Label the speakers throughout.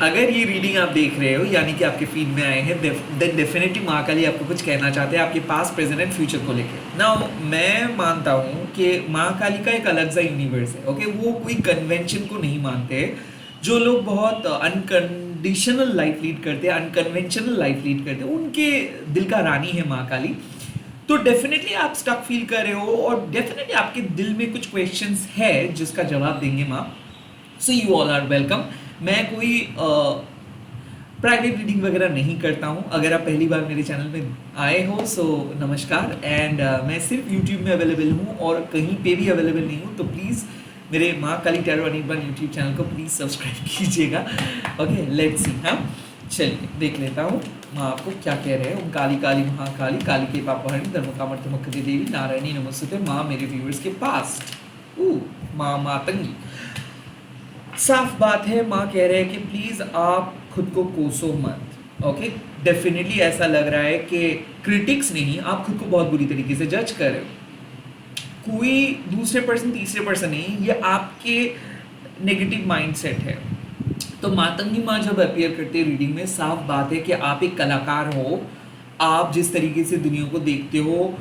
Speaker 1: अगर ये रीडिंग आप देख रहे हो यानी कि आपके फीड में आए हैं, देन डेफिनेटली महाकाली आपको कुछ कहना चाहते हैं आपके पास, प्रेजेंट एंड फ्यूचर को लेकर। नाउ मैं मानता हूँ कि महाकाली का एक अलग सा यूनिवर्स है। ओके, वो कोई कन्वेंशन को नहीं मानते। जो लोग बहुत अनकंडीशनल लाइफ लीड करते हैं, अनकन्वेंशनल लाइफ लीड करते हैं, उनके दिल का रानी है महाकाली। तो डेफिनेटली आप स्टक फील कर रहे हो और डेफिनेटली आपके दिल में कुछ क्वेश्चंस है जिसका जवाब देंगे माँ। So you all are welcome. मैं कोई प्राइवेट रीडिंग वगैरह नहीं करता हूँ। अगर आप पहली बार मेरे चैनल में आए हो सो नमस्कार। एंड मैं सिर्फ यूट्यूब में अवेलेबल हूँ और कहीं पे भी अवेलेबल नहीं हूँ। तो प्लीज़ मेरे Mahakali tarot Anirban YouTube channel को प्लीज़ सब्सक्राइब कीजिएगा। Okay, let's see. हाँ, चलिए देख लेता हूँ माँ आपको क्या कह रहे हैं। ओम काली काली महाकाली, काली के पापहरणी, धर्मकामर्थ मुक्ति देवी, नारायणी नमस्ते माँ मेरे व्यूअर्स के पास। माँ मातंगी। साफ बात है, माँ कह रहे हैं कि प्लीज़ आप खुद को कोसो मत। ओके, डेफिनेटली ऐसा लग रहा है कि क्रिटिक्स नहीं, आप खुद को बहुत बुरी तरीके से जज कर रहे हो। कोई दूसरे पर्सन तीसरे पर्सन नहीं, ये आपके नेगेटिव माइंडसेट है। तो मातंगी माँ जब अपीयर करते हैं रीडिंग में, साफ बात है कि आप एक कलाकार हो। आप जिस तरीके से दुनिया को देखते हो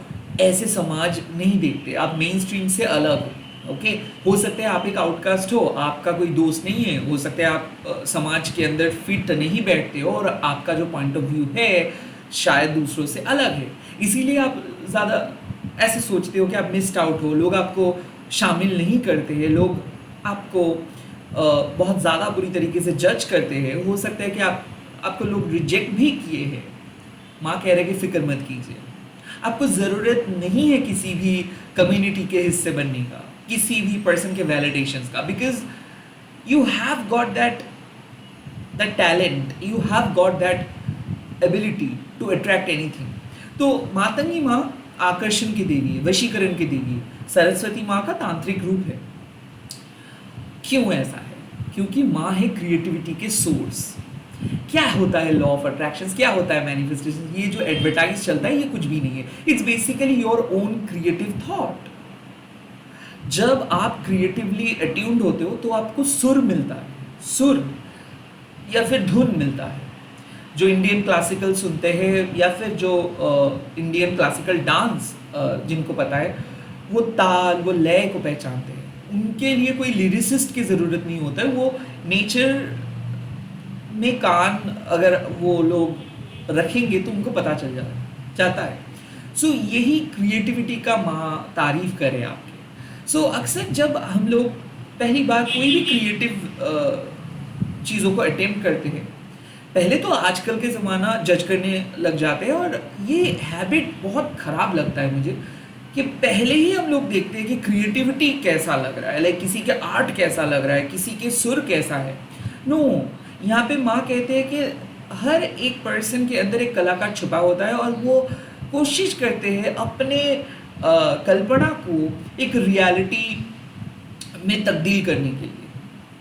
Speaker 1: ऐसे समाज नहीं देखते, आप मेन स्ट्रीम से अलग हो। ओके, हो सकता है आप एक आउटकास्ट हो, आपका कोई दोस्त नहीं है, हो सकता है आप समाज के अंदर फिट नहीं बैठते हो और आपका जो पॉइंट ऑफ व्यू है शायद दूसरों से अलग है। इसीलिए आप ज़्यादा ऐसे सोचते हो कि आप मिस्ड आउट हो, लोग आपको शामिल नहीं करते हैं, लोग आपको बहुत ज़्यादा बुरी तरीके से जज करते हैं। हो सकता है कि आपको लोग रिजेक्ट भी किए हैं। माँ कह रहे हैं कि फिक्र मत कीजिए, आपको ज़रूरत नहीं है किसी भी कम्युनिटी के हिस्से बनने का, किसी भी पर्सन के वैलिडेशंस का, because you have got that talent, you have got that ability to attract anything. तो मातंगी माँ आकर्षण की देवी है, वशीकरण की देवी है, सरस्वती माँ का तांत्रिक रूप है। क्यों ऐसा है? क्योंकि माँ है क्रिएटिविटी के सोर्स। क्या होता है लॉ ऑफ अट्रैक्शन, क्या होता है मैनिफेस्टेशन, ये जो एडवर्टाइज चलता है ये कुछ भी नहीं है। It's basically your own creative thought. जब आप क्रिएटिवली अट्यून्ड होते हो तो आपको सुर मिलता है, सुर या फिर धुन मिलता है। जो इंडियन क्लासिकल सुनते हैं या फिर जो इंडियन क्लासिकल डांस जिनको पता है, वो ताल, वो लय को पहचानते हैं। उनके लिए कोई लिरिसिस्ट की ज़रूरत नहीं होता है। वो नेचर में कान अगर वो लोग रखेंगे तो उनको पता चल जाता है। सो यही क्रिएटिविटी का माँ तारीफ करे आपके। सो अक्सर जब हम लोग पहली बार कोई भी क्रिएटिव चीज़ों को अटेम्प्ट करते हैं, पहले तो आजकल के ज़माना जज करने लग जाते हैं और ये हैबिट बहुत ख़राब लगता है मुझे कि पहले ही हम लोग देखते हैं कि क्रिएटिविटी कैसा लग रहा है, लाइक किसी के आर्ट कैसा लग रहा है, किसी के सुर कैसा है। नो, यहाँ पे माँ कहते हैं कि हर एक पर्सन के अंदर एक कलाकार छुपा होता है और वो कोशिश करते हैं अपने कल्पना को एक रियलिटी में तब्दील करने के लिए।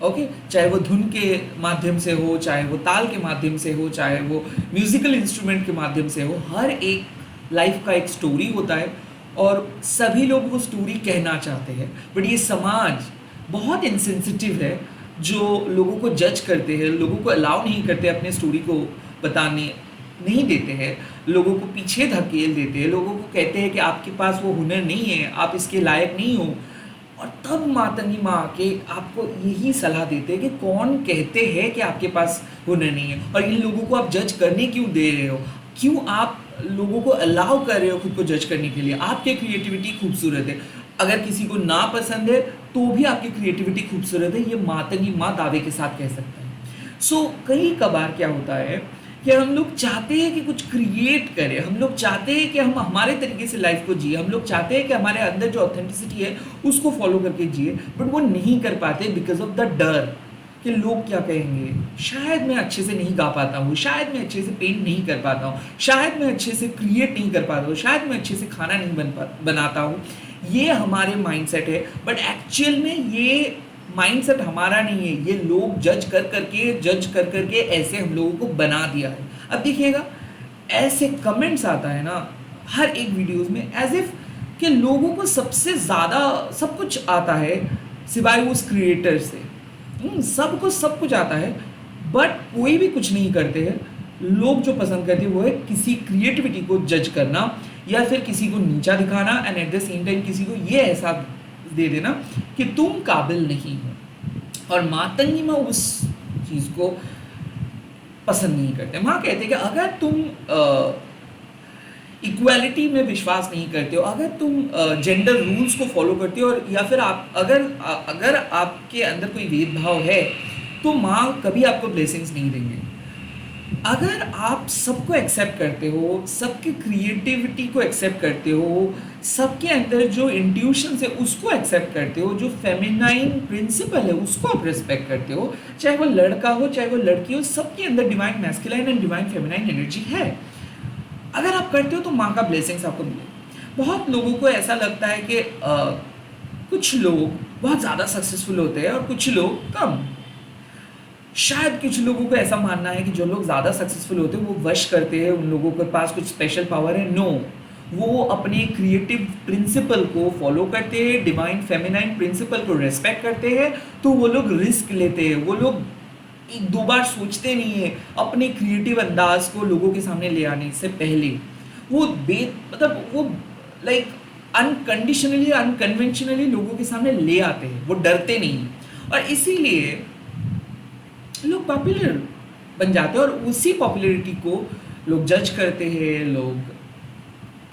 Speaker 1: ओके, चाहे वो धुन के माध्यम से हो, चाहे वो ताल के माध्यम से हो, चाहे वो म्यूजिकल इंस्ट्रूमेंट के माध्यम से हो, हर एक लाइफ का एक स्टोरी होता है और सभी लोग वो स्टोरी कहना चाहते हैं। बट ये समाज बहुत इनसेंसिटिव है जो लोगों को जज करते हैं, लोगों को अलाउ नहीं करते अपने स्टोरी को बताने नहीं देते हैं, लोगों को पीछे धकेल देते हैं, लोगों को कहते हैं कि आपके पास वो हुनर नहीं है, आप इसके लायक नहीं हो। और तब मातंगी माँ आके आपको यही सलाह देते हैं कि कौन कहते हैं कि आपके पास हुनर नहीं है और इन लोगों को आप जज करने क्यों दे रहे हो, क्यों आप लोगों को अलाउ कर रहे हो खुद को जज करने के लिए। आपकी क्रिएटिविटी खूबसूरत है, अगर किसी को ना पसंद है तो भी आपकी क्रिएटिविटी खूबसूरत है, ये मातंगी माँ दावे के साथ कह सकता है। सो कई कबार क्या होता है कि हम लोग चाहते हैं कि कुछ क्रिएट करें, हम लोग चाहते हैं कि हम हमारे तरीके से लाइफ को जिए, हम लोग चाहते हैं कि हमारे अंदर जो ऑथेंटिसिटी है उसको फॉलो करके जिए, बट वो नहीं कर पाते बिकॉज ऑफ द डर कि लोग क्या कहेंगे, शायद मैं अच्छे से नहीं गा पाता हूँ, शायद मैं अच्छे से पेंट नहीं कर पाता हूँ, शायद मैं अच्छे से क्रिएट नहीं कर पाता हूँ, शायद मैं अच्छे से खाना नहीं बनाता हूँ। ये हमारे माइंडसेट है, बट एक्चुअल में ये माइंडसेट हमारा नहीं है, ये लोग जज कर करके ऐसे हम लोगों को बना दिया है। अब देखिएगा ऐसे कमेंट्स आता है ना हर एक वीडियोस में, एज इफ कि लोगों को सबसे ज़्यादा सब कुछ आता है सिवाय उस क्रिएटर से। सब कुछ आता है बट कोई भी कुछ नहीं करते हैं। लोग जो पसंद करते हैं वो है किसी क्रिएटिविटी को जज करना या फिर किसी को नीचा दिखाना and at the same time किसी को ये एहसास दे देना कि तुम काबिल नहीं हो। और मातंगी में उस चीज़ को पसंद नहीं करते। माँ कहते हैं कि अगर तुम इक्वालिटी में विश्वास नहीं करते हो, अगर तुम जेंडर रूल्स को फॉलो करते हो और या फिर आप अगर आपके अंदर कोई भेदभाव है तो माँ कभी आपको ब्लेसिंग्स नहीं देंगे। अगर आप सबको एक्सेप्ट करते हो, सबकी क्रिएटिविटी को एक्सेप्ट करते हो, सबके अंदर जो इंट्यूशन है उसको एक्सेप्ट करते हो, जो फेमिनाइन प्रिंसिपल है उसको आप रिस्पेक्ट करते हो, चाहे वो लड़का हो चाहे वो लड़की हो, सबके अंदर divine masculine and divine feminine energy है। अगर आप करते हो तो माँ का ब्लेसिंग्स आपको मिले। बहुत लोगों को ऐसा लगता है कि कुछ लोग बहुत ज़्यादा सक्सेसफुल होते हैं और कुछ लोग कम। शायद कुछ लोगों को ऐसा मानना है कि जो लोग ज़्यादा सक्सेसफुल होते हैं वो वश करते हैं, उन लोगों के पास कुछ स्पेशल पावर है। नो, वो अपने क्रिएटिव प्रिंसिपल को फॉलो करते हैं, डिवाइन फेमिनाइन प्रिंसिपल को रेस्पेक्ट करते हैं, तो वो लोग रिस्क लेते हैं। वो लोग एक दो बार सोचते नहीं है अपने क्रिएटिव अंदाज को लोगों के सामने ले आने से पहले। वो मतलब वो लाइक अनकंडीशनली अनकन्वेंशनली लोगों के सामने ले आते हैं, वो डरते नहीं और इसीलिए लोग पॉपुलर बन जाते हैं और उसी पॉपुलैरिटी को लोग जज करते हैं, लोग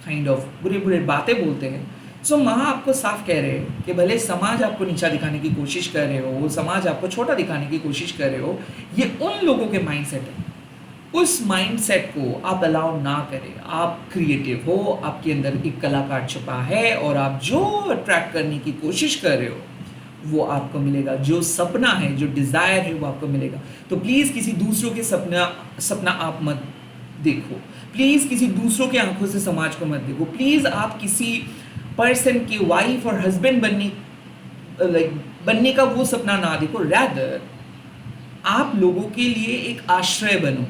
Speaker 1: काइंड ऑफ बुरे बुरे बातें बोलते हैं। सो माँ आपको साफ कह रहे हैं कि भले समाज आपको नीचा दिखाने की कोशिश कर रहे हो, समाज आपको छोटा दिखाने की कोशिश कर रहे हो, ये उन लोगों के माइंडसेट है। उस माइंडसेट को आप अलाउ ना करें। आप क्रिएटिव हो, आपके अंदर एक कलाकार छुपा है और आप जो अट्रैक्ट करने की कोशिश कर रहे हो वो आपको मिलेगा। जो सपना है, जो डिज़ायर है वो आपको मिलेगा। तो प्लीज़ किसी दूसरों के सपना आप मत देखो। प्लीज़ किसी दूसरों के आंखों से समाज को मत देखो। प्लीज़ आप किसी पर्सन की वाइफ और हस्बैंड बनने का वो सपना ना देखो। रैदर आप लोगों के लिए एक आश्रय बनो,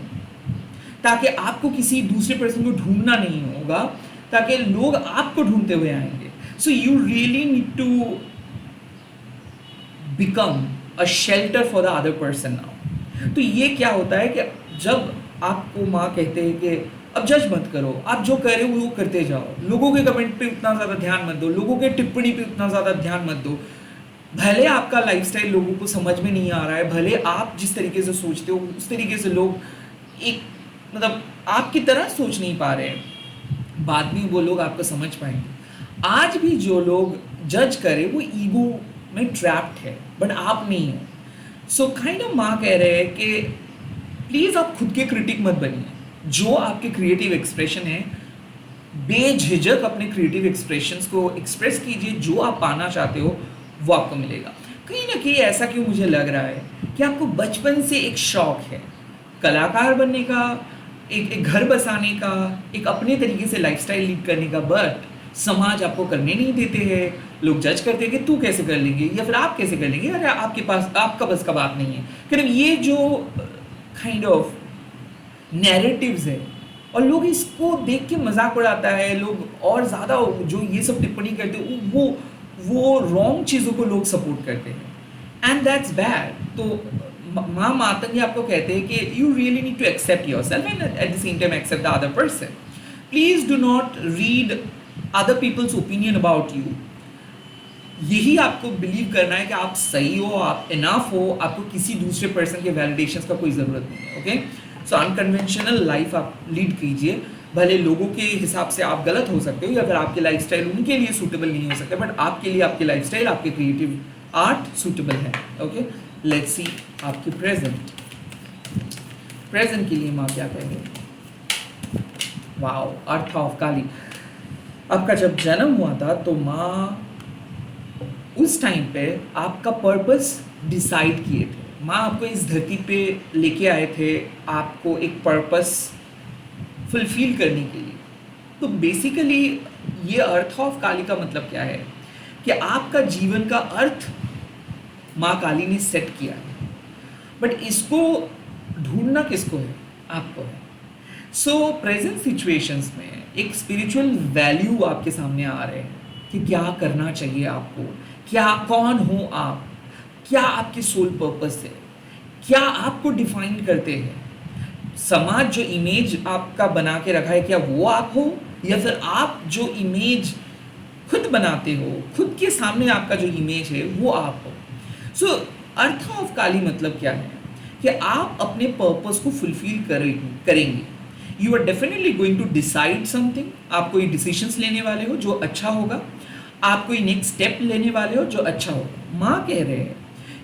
Speaker 1: ताकि आपको किसी दूसरे पर्सन को ढूंढना नहीं होगा, ताकि लोग आपको ढूंढते हुए आएंगे। So you really need to become a shelter for the other person now. तो ये क्या होता है कि जब आपको माँ कहते हैं कि अब जज मत करो, आप जो कर रहे हो वो करते जाओ, लोगों के कमेंट पे उतना ज़्यादा ध्यान मत दो, लोगों के टिप्पणी पे उतना ज़्यादा ध्यान मत दो। भले आपका लाइफस्टाइल लोगों को समझ में नहीं आ रहा है, भले आप जिस तरीके से सोचते हो उस तरीके से लोग एक मतलब आपकी तरह सोच नहीं पा रहे हैं, बाद में वो लोग आपको समझ पाएंगे। आज भी जो लोग जज करे वो ईगो में ट्रैप्ड है, बट आप नहीं हो। सो काइंड ऑफ माँ कह रहे हैं कि प्लीज़ आप खुद के क्रिटिक मत बनिए। जो आपके क्रिएटिव एक्सप्रेशन है, बेझिझक अपने क्रिएटिव एक्सप्रेशंस को एक्सप्रेस कीजिए। जो आप पाना चाहते हो वो आपको मिलेगा। कहीं ना कहीं ऐसा क्यों मुझे लग रहा है कि आपको बचपन से एक शौक है कलाकार बनने का, एक घर बसाने का, एक अपने तरीके से लाइफस्टाइल लीड करने का, बट समाज आपको करने नहीं देते हैं। लोग जज करते हैं कि तू कैसे कर लेंगे या फिर आप कैसे कर लेंगे, अरे आपके पास आपका बस का बात नहीं है। कि ये जो काइंड ऑफ नैरेटिव्स है और लोग इसको देख के मजाक उड़ाता है, लोग और ज़्यादा जो ये सब टिप्पणी करते हैं वो रॉन्ग चीज़ों को लोग सपोर्ट करते हैं एंड दैट्स बैड। तो माँ मातंगी आपको कहते हैं कि you really need to accept yourself and at the same time accept the other person. Please do not read other people's opinion about you. यही आपको बिलीव करना है कि आप सही हो, आप इनफ हो, आपको किसी दूसरे पर्सन के वैलिडेशंस का कोई ज़रूरत नहीं है। ओके, सो अनकन्वेंशनल लाइफ आप लीड कीजिए। भले लोगों के हिसाब से आप गलत हो सकते हो या फिर आपके लाइफस्टाइल उनके लिए सूटेबल नहीं हो सकता, बट आपके लिए आपकी लाइफस्टाइल, आपके क्रिएटिव आर्ट सूटेबल है। ओके, लेट्स सी आपकी प्रेजेंट के लिए माँ क्या कहेंगे। वाओ, अर्थ ऑफ काली। आपका जब जन्म हुआ था तो माँ उस टाइम पे आपका पर्पस डिसाइड किए थे। माँ आपको इस धरती पे लेके आए थे आपको एक पर्पस फुलफिल करने के लिए। तो बेसिकली ये अर्थ ऑफ काली का मतलब क्या है कि आपका जीवन का अर्थ माँ काली ने सेट किया है, बट इसको ढूंढना किसको है? आपको है। सो प्रेजेंट सिचुएशंस में एक स्पिरिचुअल वैल्यू आपके सामने आ रहे हैं कि क्या करना चाहिए आपको, क्या कौन हो आप, क्या आपकी सोल पर्पस है, क्या आपको डिफाइन करते हैं? समाज जो इमेज आपका बना के रखा है, क्या वो आप हो, या फिर आप जो इमेज खुद बनाते हो, खुद के सामने आपका जो इमेज है वो आप हो? सो अर्थ ऑफ काली मतलब क्या है कि आप अपने पर्पस को फुलफिल करेंगे। You are definitely going to decide something. आप कोई डिसीजंस लेने वाले हो जो अच्छा होगा, आप कोई नेक्स्ट स्टेप लेने वाले हो जो अच्छा होगा। माँ कह रहे हैं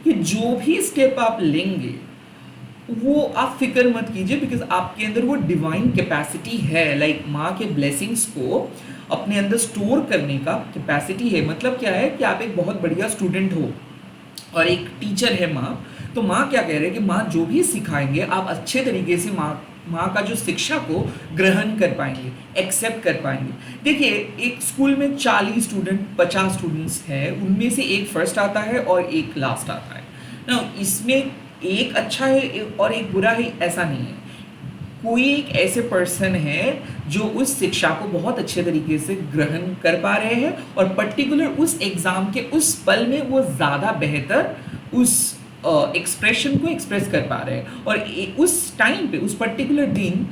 Speaker 1: कि जो भी स्टेप आप लेंगे वो आप फिक्र मत कीजिए, बिकॉज आपके अंदर वो डिवाइन कैपेसिटी है। लाइक माँ के ब्लेसिंग्स को अपने अंदर स्टोर करने का कैपेसिटी है। मतलब क्या है कि आप एक बहुत बढ़िया स्टूडेंट हो और एक टीचर है माँ, तो माँ क्या कह रहे हैं कि माँ जो भी सिखाएंगे आप अच्छे तरीके से माँ का जो शिक्षा को ग्रहण कर पाएंगे, एक्सेप्ट कर पाएंगे। देखिए, एक स्कूल में 40 स्टूडेंट 50 स्टूडेंट्स हैं, उनमें से एक फर्स्ट आता है और एक लास्ट आता है ना। इसमें एक अच्छा है और एक बुरा है, ऐसा नहीं है। कोई एक ऐसे पर्सन है जो उस शिक्षा को बहुत अच्छे तरीके से ग्रहण कर पा रहे हैं और पर्टिकुलर उस एग्ज़ाम के उस पल में वो ज़्यादा बेहतर उस एक्सप्रेशन को एक्सप्रेस कर पा रहे हैं। और उस टाइम पे, उस पर्टिकुलर दिन,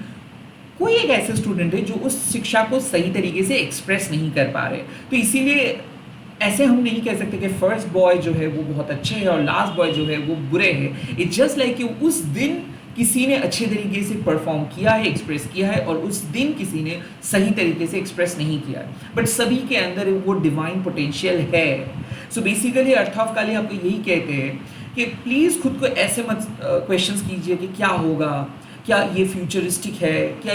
Speaker 1: कोई एक ऐसे स्टूडेंट है जो उस शिक्षा को सही तरीके से एक्सप्रेस नहीं कर पा रहे। तो इसीलिए ऐसे हम नहीं कह सकते कि फर्स्ट बॉय जो है वो बहुत अच्छे है और लास्ट बॉय जो है वो बुरे हैं। इट्स जस्ट लाइक कि उस दिन किसी ने अच्छे तरीके से परफॉर्म किया है, एक्सप्रेस किया है, और उस दिन किसी ने सही तरीके से एक्सप्रेस नहीं किया है, बट सभी के अंदर वो डिवाइन पोटेंशियल है। सो बेसिकली अर्थ ऑफ काली आपको यही कहते हैं कि प्लीज़ खुद को ऐसे मत क्वेश्चंस कीजिए कि क्या होगा, क्या ये फ्यूचरिस्टिक है, क्या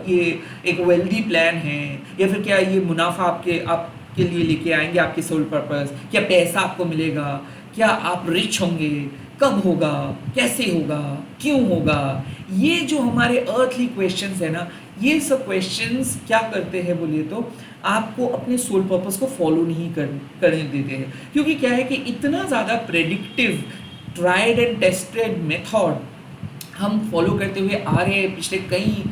Speaker 1: ये एक वेल्दी प्लान है, या फिर क्या ये मुनाफा आपके लिए लेके आएंगे, आपके सोल पर्पस, क्या पैसा आपको मिलेगा, क्या आप रिच होंगे, कब होगा, कैसे होगा, क्यों होगा। ये जो हमारे अर्थली क्वेश्चंस है ना, ये सब क्वेश्चंस क्या करते हैं बोलिए तो आपको अपने सोल पर्पस को फॉलो नहीं करने देते हैं। क्योंकि क्या है कि इतना ज़्यादा predictive tried and tested method हम फॉलो करते हुए आ रहे हैं पिछले कई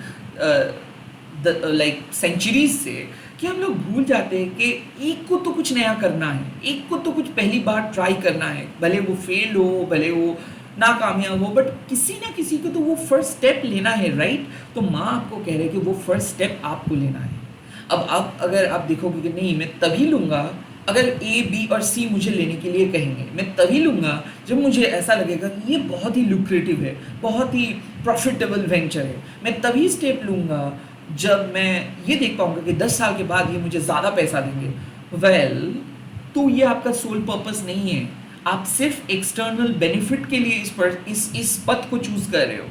Speaker 1: सेंचुरीज से, कि हम लोग भूल जाते हैं कि एक को तो कुछ नया करना है, एक को तो कुछ पहली बार ट्राई करना है, भले वो फेल हो, भले वो नाकामयाब हो, बट किसी ना किसी को तो वो फर्स्ट स्टेप लेना है, राइट। तो माँ आपको कह रहे हैं कि वो फर्स्ट स्टेप आपको लेना है। अब आप अगर आप देखोगे कि नहीं, मैं तभी लूँगा अगर ए बी और सी मुझे लेने के लिए कहेंगे, मैं तभी लूँगा जब मुझे ऐसा लगेगा कि ये बहुत ही लुक्रेटिव है, बहुत ही प्रॉफिटेबल वेंचर है, मैं तभी स्टेप लूँगा जब मैं ये देख पाऊँगा कि 10 साल के बाद ये मुझे ज़्यादा पैसा देंगे। तो ये आपका सोल पर्पस नहीं है। आप सिर्फ एक्सटर्नल बेनिफिट के लिए इस पथ को चूज कर रहे हो।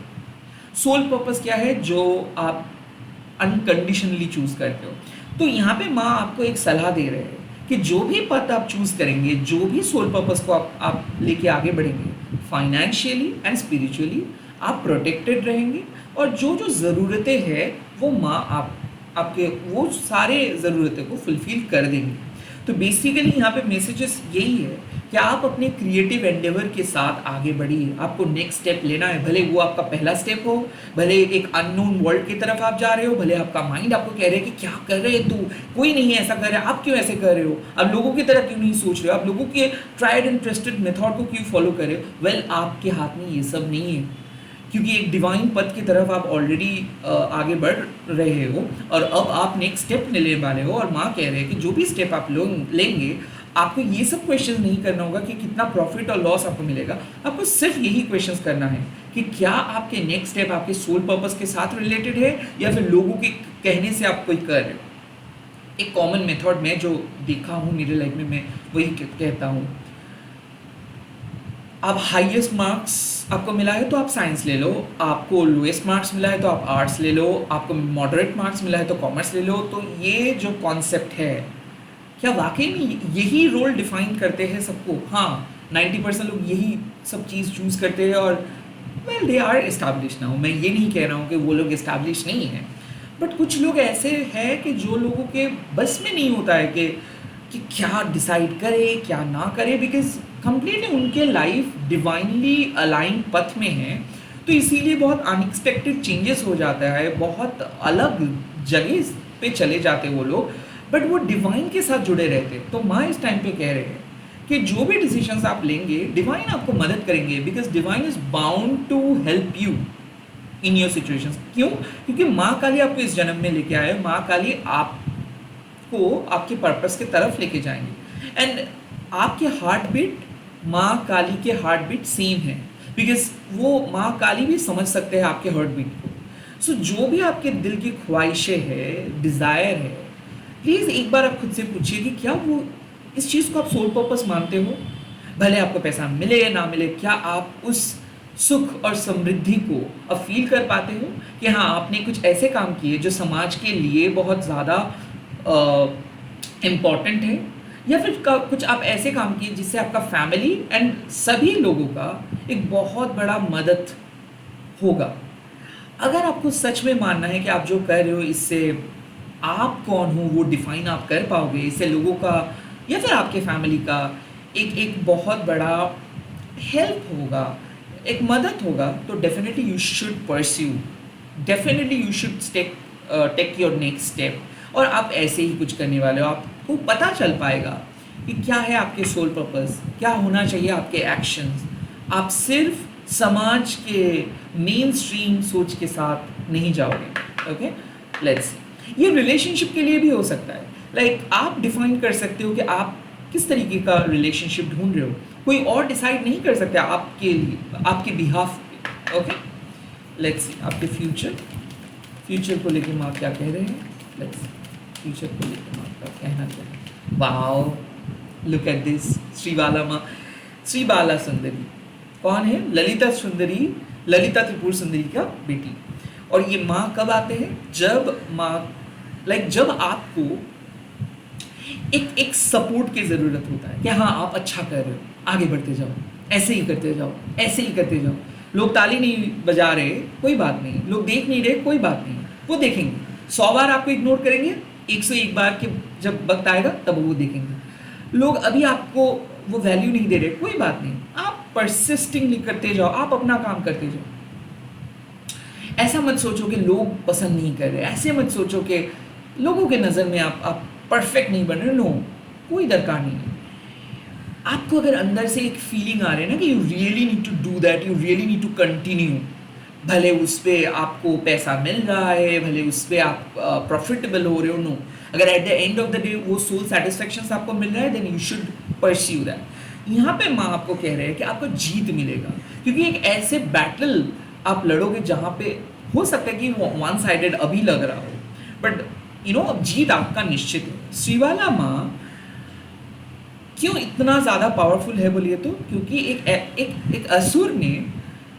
Speaker 1: सोल पर्पस क्या है? जो आप अनकंडीशनली चूज करते हो। तो यहाँ पे माँ आपको एक सलाह दे रहे हैं कि जो भी पथ आप चूज करेंगे, जो भी सोल पर्पस को आप लेके आगे बढ़ेंगे, फाइनेंशियली एंड स्पिरिचुअली आप प्रोटेक्टेड रहेंगे, और जो जो ज़रूरतें हैं वो माँ आपके वो सारे ज़रूरतें को फुलफिल कर देंगे। तो बेसिकली यहाँ पे मैसेजेस यही है कि आप अपने क्रिएटिव एंडेवर के साथ आगे बढ़िए। आपको नेक्स्ट स्टेप लेना है, भले वो आपका पहला स्टेप हो, भले एक अननोन वर्ल्ड की तरफ आप जा रहे हो, भले आपका माइंड आपको कह रहे है कि क्या कर रहे हैं तू, कोई नहीं ऐसा कर रहा है, आप क्यों ऐसे कर रहे हो, आप लोगों की तरह क्यों नहीं सोच रहे हो, आप लोगों के ट्राइड एंड ट्रस्टेड मेथड को क्यों फॉलो कर रहे हो। वेल, आपके हाथ में ये सब नहीं है, क्योंकि एक डिवाइन पथ की तरफ आप ऑलरेडी आगे बढ़ रहे हो और अब आप नेक्स्ट स्टेप लेने वाले हो। और माँ कह रहे हैं कि जो भी स्टेप आप लेंगे, आपको ये सब क्वेश्चन नहीं करना होगा कि कितना प्रॉफिट और लॉस आपको मिलेगा। आपको सिर्फ यही क्वेश्चन करना है कि क्या आपके नेक्स्ट स्टेप आपके सोल पर्पस के साथ रिलेटेड है या फिर लोगों के कहने से आप कोई कर रहे हो। एक कॉमन मेथड मैं जो देखा हूँ मेरे लाइफ में, मैं वही कहता हूँ, आप हाईएस्ट मार्क्स आपको मिला है तो आप साइंस ले लो, आपको लोएस्ट मार्क्स मिला है तो आप आर्ट्स ले लो, आपको मॉडरेट मार्क्स मिला है तो कॉमर्स ले लो। तो ये जो कॉन्सेप्ट है, क्या वाकई में यही रोल डिफाइन करते हैं सबको? हाँ, 90% लोग यही सब चीज़ चूज़ करते हैं और well they are establish now. मैं ये नहीं कह रहा हूँ कि वो लोग एस्टैब्लिश नहीं हैं, बट कुछ लोग ऐसे हैं कि जो लोगों के बस में नहीं होता है कि क्या डिसाइड करे क्या ना करे, बिकॉज कंप्लीटली उनके लाइफ डिवाइनली अलाइन पथ में है। तो इसीलिए बहुत अनएक्सपेक्टेड चेंजेस हो जाता है, बहुत अलग जगह पे चले जाते वो लोग, बट वो डिवाइन के साथ जुड़े रहते। तो माँ इस टाइम पे कह रहे हैं कि जो भी डिसीजंस आप लेंगे डिवाइन आपको मदद करेंगे, because divine is bound to help you in your situations. क्यों? क्योंकि माँ काली आपको इस जन्म में लेके आए, माँ काली आपको आपके पर्पस के तरफ लेके जाएंगे। एंड आपके हार्ट बीट माँ काली के हार्ट बीट सेम है, बिकॉज वो माँ काली भी समझ सकते हैं आपके हार्ट बीट को। सो जो भी आपके दिल की ख्वाहिशें है, डिज़ायर है, प्लीज़ एक बार आप खुद से पूछिए कि क्या वो इस चीज़ को आप सोल पर्पस मानते हो। भले आपको पैसा मिले या ना मिले, क्या आप उस सुख और समृद्धि को अब फील कर पाते हो कि हाँ आपने कुछ ऐसे काम किए जो समाज के लिए बहुत ज़्यादा इम्पॉर्टेंट है, या फिर कुछ आप ऐसे काम किए जिससे आपका फैमिली एंड सभी लोगों का एक बहुत बड़ा मदद होगा। अगर आपको सच में मानना है कि आप जो कर रहे हो इससे आप कौन हो वो डिफाइन आप कर पाओगे, इससे लोगों का या फिर आपके फैमिली का एक बहुत बड़ा हेल्प होगा, एक मदद होगा, तो definitely you should pursue, definitely you should take your next step. और आप ऐसे ही कुछ करने वाले हो, आपको पता चल पाएगा कि क्या है आपके सोल पर्पस, क्या होना चाहिए आपके एक्शंस। आप सिर्फ समाज के मेन स्ट्रीम सोच के साथ नहीं जाओगे। ओके, लेट्स, ये रिलेशनशिप के लिए भी हो सकता है। लाइक आप डिफाइन कर सकते हो कि आप किस तरीके का रिलेशनशिप ढूंढ रहे हो, कोई और डिसाइड नहीं कर सकता आपके लिए, आपके बिहाफ पे। ओके, लेट्स सी आपके फ्यूचर को लेके माँ क्या कह रहे हैं। लेट्स फ्यूचर को लेके माँ का कहना क्या है। Wow, look at this, Sribala माँ, श्रीबाला सुंदरी कौन है? ललिता सुंदरी, ललिता त्रिपुर सुंदरी का बेटी। और ये माँ कब आते हैं? जब माँ जब आपको एक सपोर्ट की ज़रूरत होता है कि हाँ आप अच्छा कर रहे हो, आगे बढ़ते जाओ, ऐसे ही करते जाओ, ऐसे ही करते जाओ। लोग ताली नहीं बजा रहे, कोई बात नहीं, लोग देख नहीं रहे, कोई बात नहीं, वो देखेंगे। 100 बार आपको इग्नोर करेंगे, 101 बार के जब वक्त आएगा तब वो देखेंगे। लोग अभी आपको वो वैल्यू नहीं दे रहे, कोई बात नहीं, आप परसिस्टिंगली करते जाओ, आप अपना काम करते जाओ। ऐसा मत सोचो कि लोग पसंद नहीं कर रहे, ऐसे मत सोचो कि लोगों के नज़र में आप परफेक्ट नहीं बन रहे। नो, कोई दरकार नहीं है। आपको अगर अंदर से एक फीलिंग आ रही है ना कि you really need to do that, you really need to continue, भले उस पर आपको पैसा मिल रहा है, भले उस पर आप प्रॉफिटेबल हो रहे हो, नो, अगर at the end of the day वो सोल सेटिस्फेक्शन आपको मिल रहा है, then you should pursue that. यहाँ पे माँ आपको कह रहे हैं कि आपको जीत मिलेगा, क्योंकि एक ऐसे बैटल आप लड़ोगे जहाँ पे हो सकता है कि वन साइडेड अभी लग रहा हो, बट अब जीत आपका निश्चित है। श्रीबाला माँ क्यों इतना ज़्यादा पावरफुल है बोलिए तो? क्योंकि एक असुर ने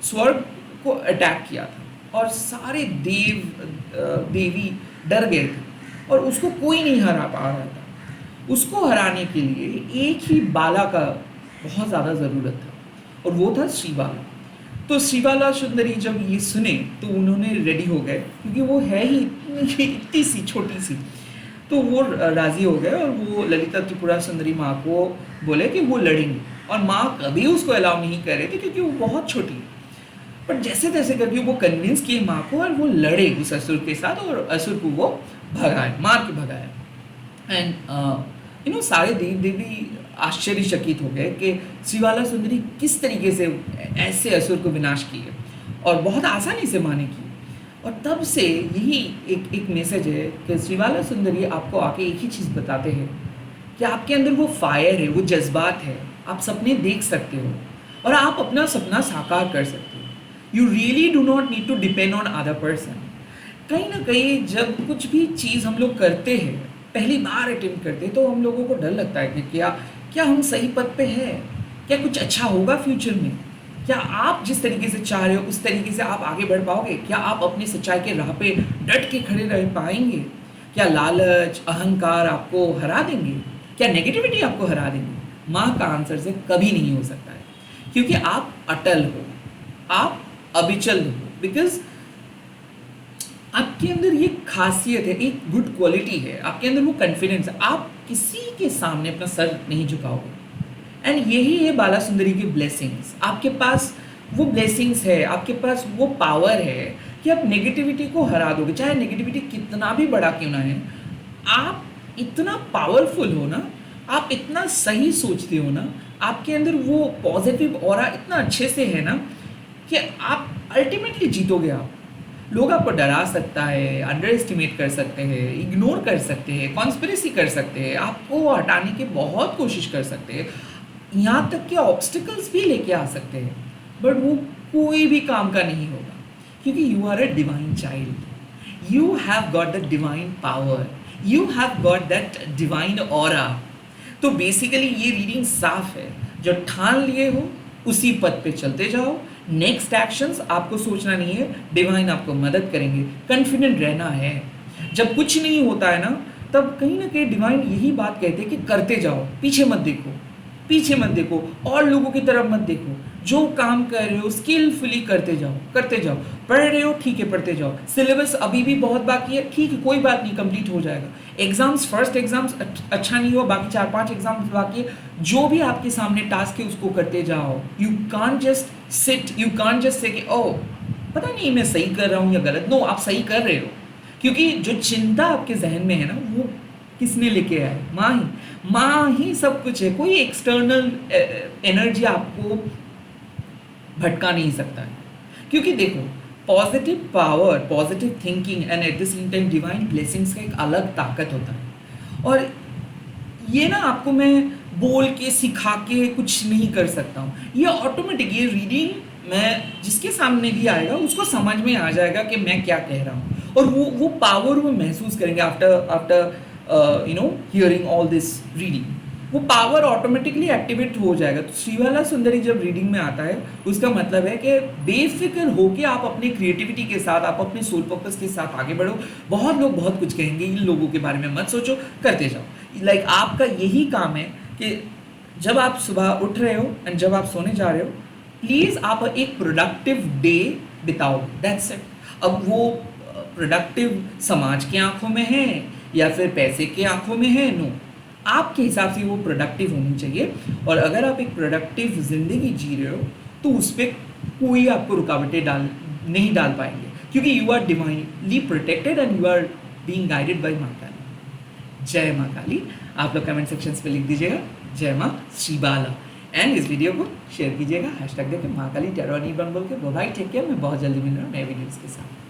Speaker 1: स्वर्ग को अटैक किया था और सारे देवी डर गए थे और उसको कोई नहीं हरा पा रहा था। उसको हराने के लिए एक ही बाला का बहुत ज़्यादा ज़रूरत था और वो था श्रीबाला। तो श्रीबाला सुंदरी जब ये सुने तो उन्होंने रेडी हो गए, क्योंकि वो है ही इतनी सी छोटी सी, तो वो राज़ी हो गए और वो ललिता त्रिपुरा सुंदरी माँ को बोले कि वो लड़ेंगे। और माँ कभी उसको अलाउ नहीं कर रहे थे क्योंकि वो बहुत छोटी, बट जैसे तैसे करके वो कन्विंस किए माँ को और वो लड़े उस असुर के साथ और असुर को वो भगाए, मार के भगाया। एंड सारे देव देवी आश्चर्यचकित हो गए कि श्रीबाला सुंदरी किस तरीके से ऐसे असुर को विनाश की है और बहुत आसानी से माने की। और तब से यही एक मैसेज है कि श्रीबाला सुंदरी आपको आके एक ही चीज़ बताते हैं कि आपके अंदर वो फायर है, वो जज्बात है, आप सपने देख सकते हो और आप अपना सपना साकार कर सकते हो। You really do not need to depend on other person. कहीं ना कहीं जब कुछ भी चीज़ हम लोग करते हैं, पहली बार अटेम्प्ट करते हैं, तो हम लोगों को डर लगता है कि क्या हम सही पथ पे हैं, क्या कुछ अच्छा होगा फ्यूचर में, क्या आप जिस तरीके से चाह रहे हो उस तरीके से आप आगे बढ़ पाओगे, क्या आप अपनी सच्चाई के राह पे डट के खड़े रह पाएंगे, क्या लालच अहंकार आपको हरा देंगे, क्या नेगेटिविटी आपको हरा देंगे। माँ का आंसर से कभी नहीं हो सकता है, क्योंकि आप अटल हो, आप अविचल हो, बिकॉज आपके अंदर ये खासियत है, एक गुड क्वालिटी है, आपके अंदर वो कॉन्फिडेंस है, आप किसी के सामने अपना सर नहीं झुकाओगे। एंड यही है बाला सुंदरी की ब्लेसिंग्स। आपके पास वो ब्लेसिंग्स है, आपके पास वो पावर है कि आप नेगेटिविटी को हरा दोगे, चाहे नेगेटिविटी कितना भी बड़ा क्यों ना है। आप इतना पावरफुल हो ना, आप इतना सही सोचते हो ना, आपके अंदर वो पॉजिटिव ऑरा इतना अच्छे से है ना कि आप अल्टीमेटली जीतोगे। आप लोग आपको डरा सकता है, अंडर एस्टिमेट कर सकते हैं, इग्नोर कर सकते हैं, कॉन्स्पिरेसी कर सकते हैं, आपको हटाने की बहुत कोशिश कर सकते हैं, यहाँ तक कि ऑब्स्टिकल्स भी लेके आ सकते हैं, बट वो कोई भी काम का नहीं होगा, क्योंकि you are a divine child, you have got the divine power, you have got that divine aura. तो बेसिकली ये रीडिंग साफ है, जो ठान लिए हो उसी पद पे चलते जाओ, नेक्स्ट एक्शंस आपको सोचना नहीं है, डिवाइन आपको मदद करेंगे, कॉन्फिडेंट रहना है। जब कुछ नहीं होता है ना, तब कहीं ना कहीं डिवाइन यही बात कहते हैं कि करते जाओ, पीछे मत देखो, पीछे मत देखो, और लोगों की तरफ मत देखो, जो काम कर रहे हो स्किलफुली करते जाओ, करते जाओ। पढ़ रहे हो ठीक है, पढ़ते जाओ, सिलेबस अभी भी बहुत बाकी है, ठीक है, कोई बात नहीं, कंप्लीट हो जाएगा। एग्जाम्स, फर्स्ट एग्जाम्स अच्छा नहीं हुआ, बाकी 4-5 एग्जाम्स बाकी है, जो भी आपके सामने टास्क है उसको करते जाओ। You can't just sit, you can't just say कि ओह पता नहीं मैं सही कर रहा हूँ या गलत। नो, आप सही कर रहे हो, क्योंकि जो चिंता आपके जहन में है ना, वो किसने लेके आया है? माँ ही सब कुछ है। कोई एक्सटर्नल एनर्जी आपको भटका नहीं सकता है, क्योंकि देखो positive power, positive thinking and at the same time divine blessings का एक अलग ताकत होता है। और ये ना आपको मैं बोल के सिखा के कुछ नहीं कर सकता हूँ, ये ऑटोमेटिक, ये रीडिंग मैं जिसके सामने भी आएगा उसको समझ में आ जाएगा कि मैं क्या कह रहा हूँ, और वो पावर वो महसूस करेंगे after hearing all this reading. वो पावर ऑटोमेटिकली एक्टिवेट हो जाएगा। तो श्रीवाला सुंदरी जब रीडिंग में आता है, उसका मतलब है कि बेफिक्र होके आप अपनी क्रिएटिविटी के साथ, आप अपने सोल पर्पस के साथ आगे बढ़ो। बहुत लोग बहुत कुछ कहेंगे, इन लोगों के बारे में मत सोचो, करते जाओ। लाइक आपका यही काम है कि जब आप सुबह उठ रहे हो एंड जब आप सोने जा रहे हो, प्लीज़ आप एक प्रोडक्टिव डे बिताओ, दैट्स इट। अब वो प्रोडक्टिव समाज की आंखों में है या फिर पैसे की आंखों में है, नो, आपके हिसाब से वो प्रोडक्टिव होनी चाहिए। और अगर आप एक प्रोडक्टिव ज़िंदगी जी रहे हो तो उस पर कोई आपको रुकावटें नहीं डाल पाएंगे, क्योंकि you are divinely protected and you are being guided by माँ काली। जय माँ काली। आप लोग कमेंट सेक्शंस पे लिख दीजिएगा जय माँ श्रीबाला, एंड इस वीडियो को शेयर कीजिएगा, हैशटैग देके माँ काली टैरो बोल के। Bye, take care. मैं बहुत जल्दी मिल रहा हूँ नए वीडियोज़ के साथ।